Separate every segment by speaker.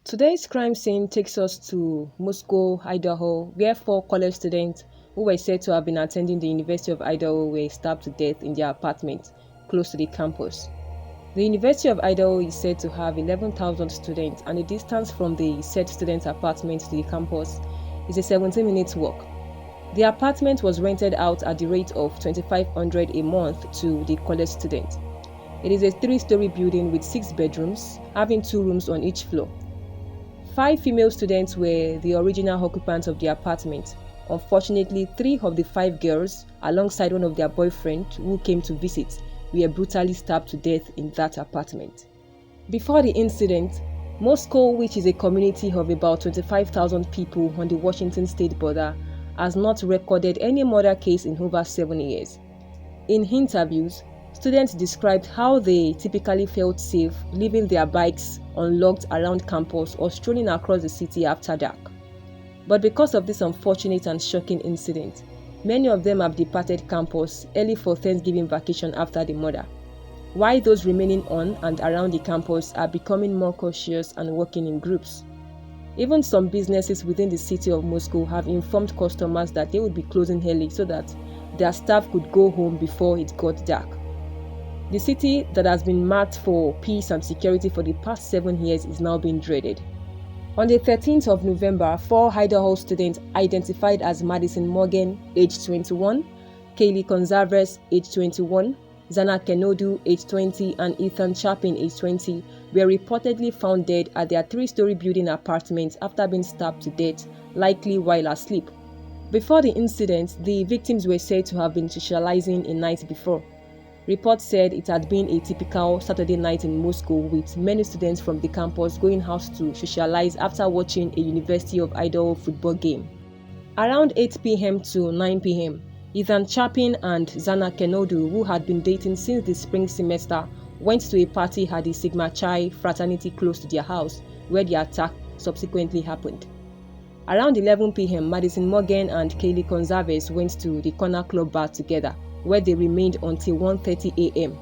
Speaker 1: Today's crime scene takes us to Moscow, Idaho, where four college students who were said to have been attending the University of Idaho were stabbed to death in their apartment close to the campus. The University of Idaho is said to have 11,000 students, and the distance from the said students' apartment to the campus is a 17-minute walk. The apartment was rented out at the rate of $2,500 a month to the college students. It is a 3-story building with 6 bedrooms, having 2 rooms on each floor. 5 female students were the original occupants of the apartment. Unfortunately, 3 of the 5 girls, alongside one of their boyfriends who came to visit, were brutally stabbed to death in that apartment. Before the incident, Moscow, which is a community of about 25,000 people on the Washington state border, has not recorded any murder case in over 7 years. In interviews, students described how they typically felt safe leaving their bikes unlocked around campus or strolling across the city after dark. But because of this unfortunate and shocking incident, many of them have departed campus early for Thanksgiving vacation after the murder, while those remaining on and around the campus are becoming more cautious and working in groups. Even some businesses within the city of Moscow have informed customers that they would be closing early so that their staff could go home before it got dark. The city that has been marked for peace and security for the past 7 years is now being dreaded. On the 13th of November, 4 Idaho students identified as Madison Morgan, age 21, Kaylee Gonzalez, age 21, Zana Kenodu, age 20, and Ethan Chapin, age 20, were reportedly found dead at their 3-story building apartment after being stabbed to death, likely while asleep. Before the incident, the victims were said to have been socializing a night before. Reports said it had been a typical Saturday night in Moscow, with many students from the campus going out to socialize after watching a University of Idaho football game. Around 8 p.m. to 9 p.m., Ethan Chapin and Zana Kenodu, who had been dating since the spring semester, went to a party at the Sigma Chi fraternity close to their house, where the attack subsequently happened. Around 11 p.m., Madison Morgan and Kaylee Gonzalez went to the Corner Club bar together, where they remained until 1:30 a.m.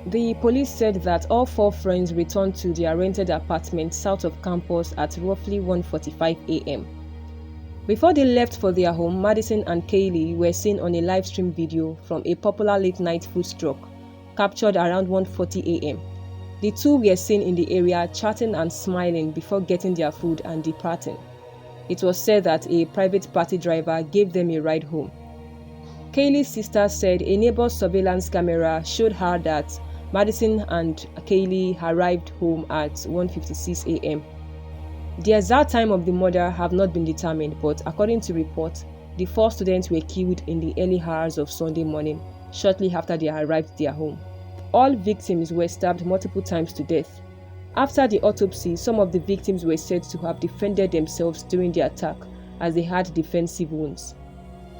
Speaker 1: The police said that all 4 friends returned to their rented apartment south of campus at roughly 1:45 a.m. Before they left for their home, Madison and Kaylee were seen on a live stream video from a popular late-night food truck, captured around 1:40 a.m. The two were seen in the area chatting and smiling before getting their food and departing. It was said that a private party driver gave them a ride home. Kaylee's sister said a neighbor's surveillance camera showed her that Madison and Kaylee arrived home at 1:56 a.m. The exact time of the murder have not been determined, but according to reports, the 4 students were killed in the early hours of Sunday morning, shortly after they arrived at their home. All victims were stabbed multiple times to death. After the autopsy, some of the victims were said to have defended themselves during the attack, as they had defensive wounds.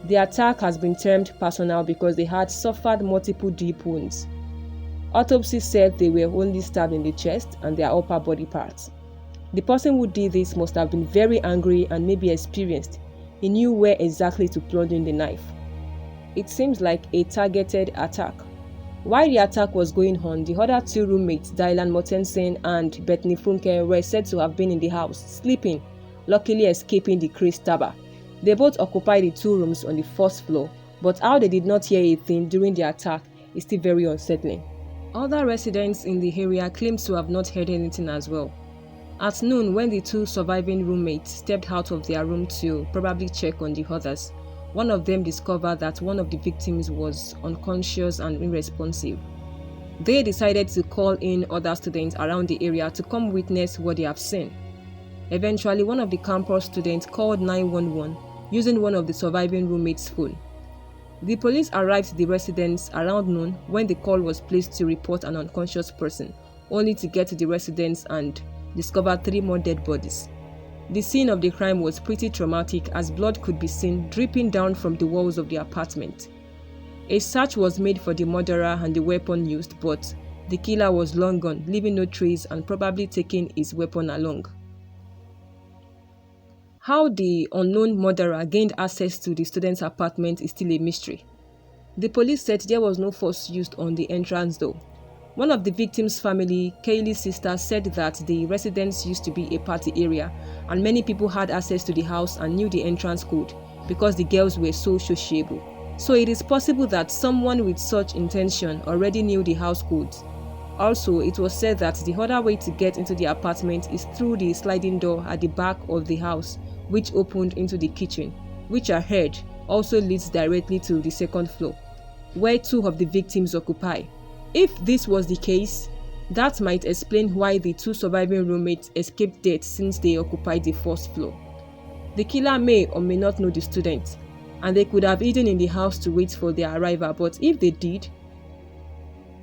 Speaker 1: The attack has been termed personal because they had suffered multiple deep wounds. Autopsy said they were only stabbed in the chest and their upper body parts. The person who did this must have been very angry and maybe experienced. He knew where exactly to plunge in the knife. It seems like a targeted attack. While the attack was going on, the other 2 roommates, Dylan Mortensen and Bethany Funke, were said to have been in the house, sleeping, luckily escaping the crazed stabber. They both occupied the 2 rooms on the 1st floor, but how they did not hear a thing during the attack is still very unsettling. Other residents in the area claimed to have not heard anything as well. At noon, when the 2 surviving roommates stepped out of their room to probably check on the others, one of them discovered that one of the victims was unconscious and unresponsive. They decided to call in other students around the area to come witness what they have seen. Eventually, one of the campus students called 911 using one of the surviving roommates' phone. The police arrived at the residence around noon when the call was placed to report an unconscious person, only to get to the residence and discover 3 more dead bodies. The scene of the crime was pretty traumatic, as blood could be seen dripping down from the walls of the apartment. A search was made for the murderer and the weapon used, but the killer was long gone, leaving no trace and probably taking his weapon along. How the unknown murderer gained access to the student's apartment is still a mystery. The police said there was no force used on the entrance door. One of the victim's family, Kaylee's sister, said that the residence used to be a party area and many people had access to the house and knew the entrance code because the girls were so sociable. So it is possible that someone with such intention already knew the house codes. Also, it was said that the other way to get into the apartment is through the sliding door at the back of the house, which opened into the kitchen, which I heard also leads directly to the second floor, where two of the victims occupy. If this was the case, that might explain why the two surviving roommates escaped death since they occupied the first floor. The killer may or may not know the students, and they could have hidden in the house to wait for their arrival, but if they did,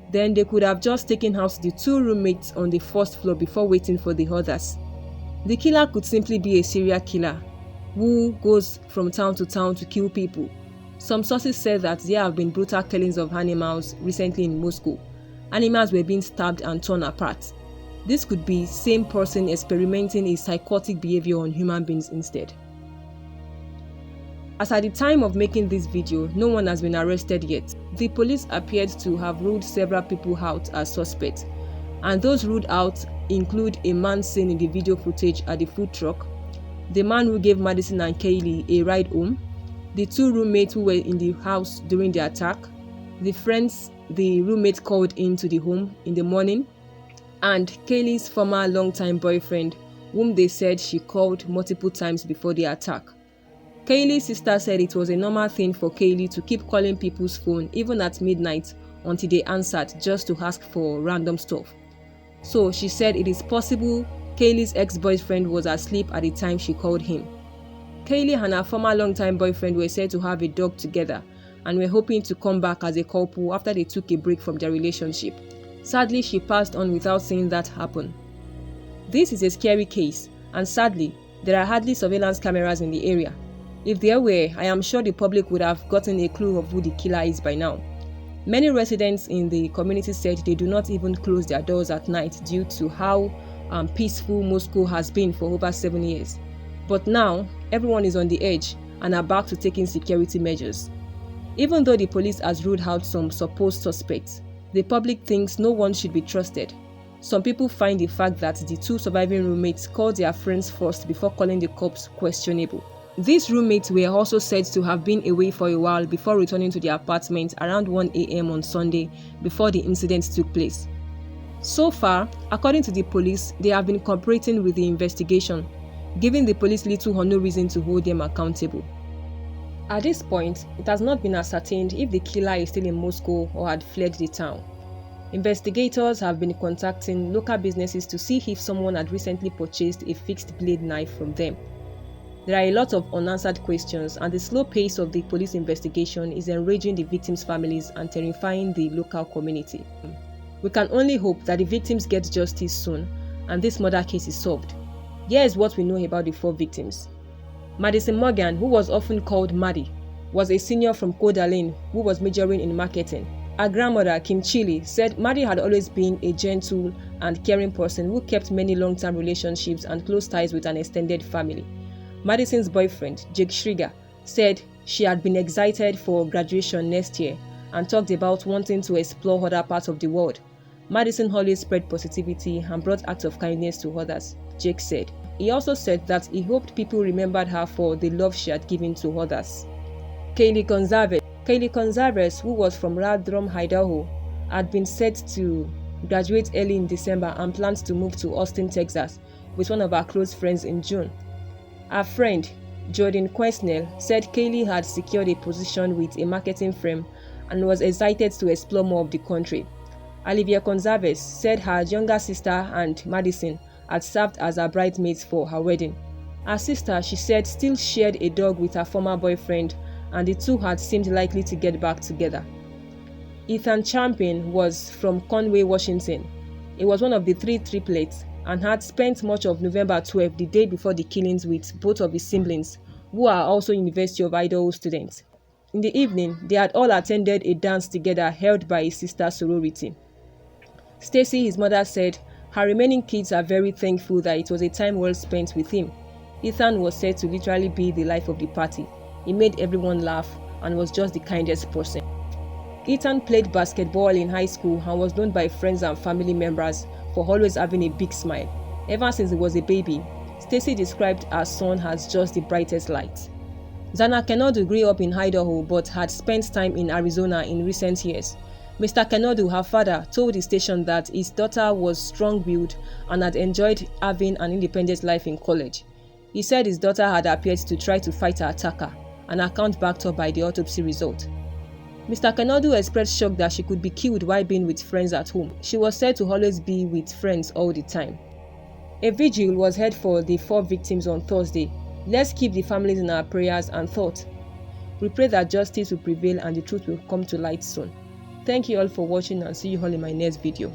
Speaker 1: then they could have just taken out the two roommates on the first floor before waiting for the others. The killer could simply be a serial killer who goes from town to town to kill people. Some sources said that there have been brutal killings of animals recently in Moscow. Animals were being stabbed and torn apart. This could be the same person experimenting a psychotic behavior on human beings instead. As at the time of making this video, no one has been arrested yet. The police appeared to have ruled several people out as suspects, and those ruled out include a man seen in the video footage at the food truck, the man who gave Madison and Kaylee a ride home, the two roommates who were in the house during the attack, the friends the roommate called into the home in the morning, and Kaylee's former longtime boyfriend, whom they said she called multiple times before the attack. Kaylee's sister said it was a normal thing for Kaylee to keep calling people's phone even at midnight until they answered just to ask for random stuff. So she said it is possible Kaylee's ex-boyfriend was asleep at the time she called him. Kaylee and her former longtime boyfriend were said to have a dog together and were hoping to come back as a couple after they took a break from their relationship. Sadly, she passed on without seeing that happen. This is a scary case, and sadly, there are hardly surveillance cameras in the area. If there were, I am sure the public would have gotten a clue of who the killer is by now. Many residents in the community said they do not even close their doors at night due to how peaceful Moscow has been for over 7 years. But now, everyone is on the edge and are back to taking security measures. Even though the police has ruled out some supposed suspects, the public thinks no one should be trusted. Some people find the fact that the two surviving roommates called their friends first before calling the cops questionable. These roommates were also said to have been away for a while before returning to their apartment around 1 a.m. on Sunday before the incident took place. So far, according to the police, they have been cooperating with the investigation, giving the police little or no reason to hold them accountable. At this point, it has not been ascertained if the killer is still in Moscow or had fled the town. Investigators have been contacting local businesses to see if someone had recently purchased a fixed blade knife from them. There are a lot of unanswered questions, and the slow pace of the police investigation is enraging the victims' families and terrifying the local community. We can only hope that the victims get justice soon and this murder case is solved. Here is what we know about the 4 victims. Madison Morgan, who was often called Maddie, was a senior from Coeur d'Alene who was majoring in marketing. Her grandmother, Kim Chili, said Maddie had always been a gentle and caring person who kept many long-term relationships and close ties with an extended family. Madison's boyfriend, Jake Schriger, said she had been excited for graduation next year and talked about wanting to explore other parts of the world. Madison always spread positivity and brought acts of kindness to others, Jake said. He also said that he hoped people remembered her for the love she had given to others. Kaylee Gonzalez, who was from Radrom, Idaho, had been set to graduate early in December and plans to move to Austin, Texas, with one of her close friends in June. Her friend, Jordan Quesnell, said Kaylee had secured a position with a marketing firm and was excited to explore more of the country. Olivia Gonzalez said her younger sister and Madison had served as her bridesmaids for her wedding. Her sister, she said, still shared a dog with her former boyfriend, and the two had seemed likely to get back together. Ethan Champion was from Conway, Washington. He was one of the 3 triplets and had spent much of November 12, the day before the killings, with both of his siblings, who are also University of Idaho students. In the evening, they had all attended a dance together held by his sister's sorority. Stacy, his mother, said her remaining kids are very thankful that it was a time well spent with him. Ethan was said to literally be the life of the party. He made everyone laugh and was just the kindest person. Ethan played basketball in high school and was known by friends and family members for always having a big smile. Ever since he was a baby, Stacy described her son as just the brightest light. Zana Kenodu grew up in Idaho but had spent time in Arizona in recent years. Mr. Kenodu, her father, told the station that his daughter was strong-willed and had enjoyed having an independent life in college. He said his daughter had appeared to try to fight her attacker, an account backed up by the autopsy result. Mr. Kenodu expressed shock that she could be killed while being with friends at home. She was said to always be with friends all the time. A vigil was held for the 4 victims on Thursday. Let's keep the families in our prayers and thought. We pray that justice will prevail and the truth will come to light soon. Thank you all for watching and see you all in my next video.